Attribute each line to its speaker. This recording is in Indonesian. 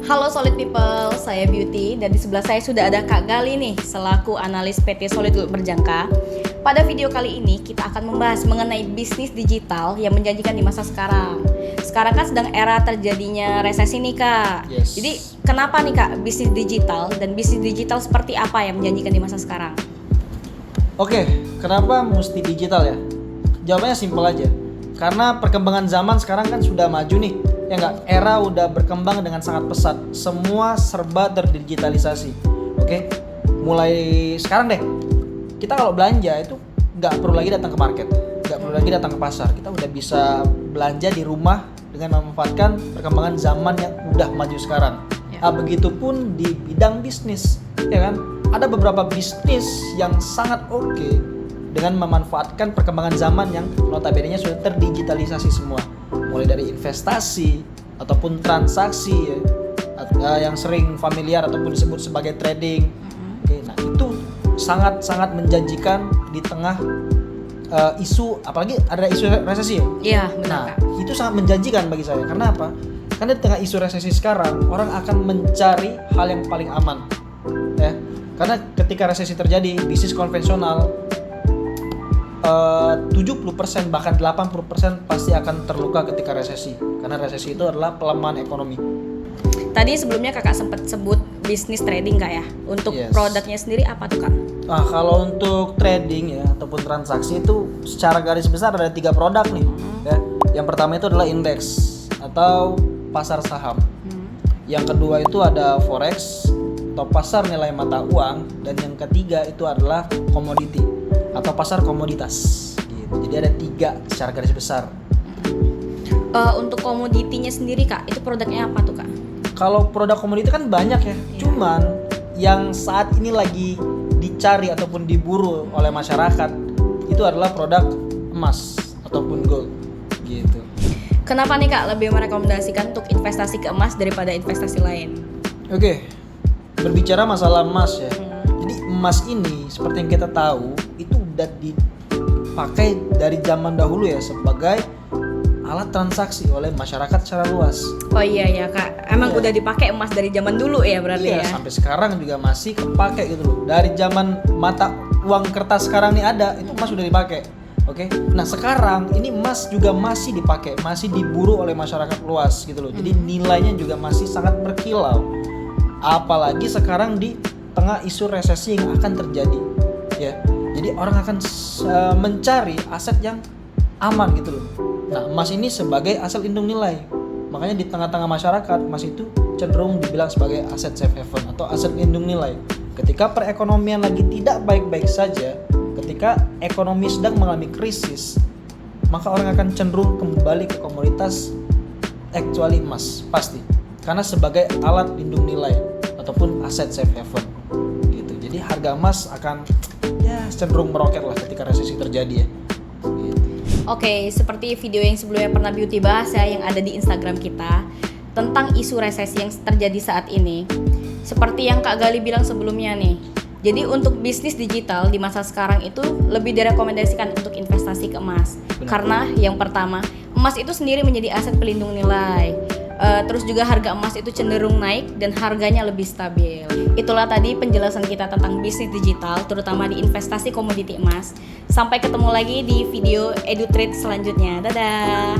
Speaker 1: Halo Solid People, saya Beauty dan di sebelah saya sudah ada Kak Gali nih selaku analis PT Solid Group Berjangka. Pada video kali ini kita akan membahas mengenai bisnis digital yang menjanjikan di masa sekarang. Sekarang kan sedang era terjadinya resesi nih Kak.
Speaker 2: Yes.
Speaker 1: Jadi kenapa nih Kak bisnis digital dan bisnis digital seperti apa yang menjanjikan di masa sekarang?
Speaker 2: Oke, kenapa mesti digital ya? Jawabannya simpel aja. Karena perkembangan zaman sekarang kan sudah maju nih. Ya enggak, era udah berkembang dengan sangat pesat. Semua serba terdigitalisasi. Oke. Mulai sekarang deh. Kita kalau belanja itu nggak perlu lagi datang ke market, nggak perlu lagi datang ke pasar. Kita udah bisa belanja di rumah dengan memanfaatkan perkembangan zaman yang udah maju sekarang.
Speaker 1: Ya.
Speaker 2: Begitupun di bidang bisnis, ya kan? Ada beberapa bisnis yang sangat oke dengan memanfaatkan perkembangan zaman yang notabene-nya sudah terdigitalisasi semua. Mulai dari investasi ataupun transaksi yang sering familiar ataupun disebut sebagai trading. Oke, nah itu sangat menjanjikan di tengah isu, apalagi ada isu resesi ya.
Speaker 1: Iya, benar
Speaker 2: Nah,
Speaker 1: Kak.
Speaker 2: itu sangat menjanjikan bagi saya. Karena apa? Karena di tengah isu resesi sekarang, orang akan mencari hal yang paling aman. Ya. Karena ketika resesi terjadi, bisnis konvensional 70% bahkan 80% pasti akan terluka ketika resesi. Karena resesi itu adalah pelemahan ekonomi.
Speaker 1: Tadi sebelumnya Kakak sempat sebut bisnis trading Kak ya. Untuk
Speaker 2: Yes.
Speaker 1: produknya sendiri apa tuh Kak?
Speaker 2: Nah, kalau untuk trading ya ataupun transaksi itu secara garis besar ada 3 produk nih. Ya. Yang pertama itu adalah indeks atau pasar saham. Yang kedua itu ada forex atau pasar nilai mata uang, dan yang ketiga itu adalah komoditi atau pasar komoditas. Gitu. Jadi ada 3 secara garis besar.
Speaker 1: Untuk komoditinya sendiri Kak, itu produknya apa tuh Kak?
Speaker 2: Kalau produk komoditi kan banyak ya. Cuman yang saat ini lagi dicari ataupun diburu oleh masyarakat itu adalah produk emas ataupun gold gitu.
Speaker 1: Kenapa nih Kak lebih merekomendasikan untuk investasi ke emas daripada investasi lain?
Speaker 2: Oke. Berbicara masalah emas ya. Jadi emas ini seperti yang kita tahu itu udah dipakai dari zaman dahulu ya sebagai alat transaksi oleh masyarakat secara luas.
Speaker 1: Oh iya ya Kak, emang
Speaker 2: Iya.
Speaker 1: udah dipakai emas dari zaman dulu ya berarti
Speaker 2: Iya,
Speaker 1: ya?
Speaker 2: sampai sekarang juga masih kepake gitu loh. Dari zaman mata uang kertas sekarang nih ada, itu emas sudah dipakai. Oke. Nah, sekarang ini emas juga masih dipakai, masih diburu oleh masyarakat luas gitu loh. Jadi nilainya juga masih sangat berkilau. Apalagi sekarang di tengah isu resesi yang akan terjadi. Ya. Jadi orang akan mencari aset yang aman gitu loh. Nah, emas ini sebagai aset lindung nilai. Makanya di tengah-tengah masyarakat, emas itu cenderung dibilang sebagai aset safe haven atau aset lindung nilai. Ketika perekonomian lagi tidak baik-baik saja, ketika ekonomi sedang mengalami krisis, maka orang akan cenderung kembali ke komoditas, kecuali emas, pasti. Karena sebagai alat lindung nilai ataupun aset safe haven. Gitu. Jadi harga emas akan cenderung meroket lah ketika resesi terjadi ya. Gitu.
Speaker 1: Oke, seperti video yang sebelumnya pernah Beauty bahas ya yang ada di Instagram kita tentang isu resesi yang terjadi saat ini. Seperti yang Kak Gali bilang sebelumnya nih. Jadi untuk bisnis digital di masa sekarang itu lebih direkomendasikan untuk investasi ke emas.
Speaker 2: Benar.
Speaker 1: Karena yang pertama, emas itu sendiri menjadi aset pelindung nilai. Terus juga harga emas itu cenderung naik dan harganya lebih stabil. Itulah tadi penjelasan kita tentang bisnis digital, terutama di investasi komoditi emas. Sampai ketemu lagi di video EduTrade selanjutnya. Dadah!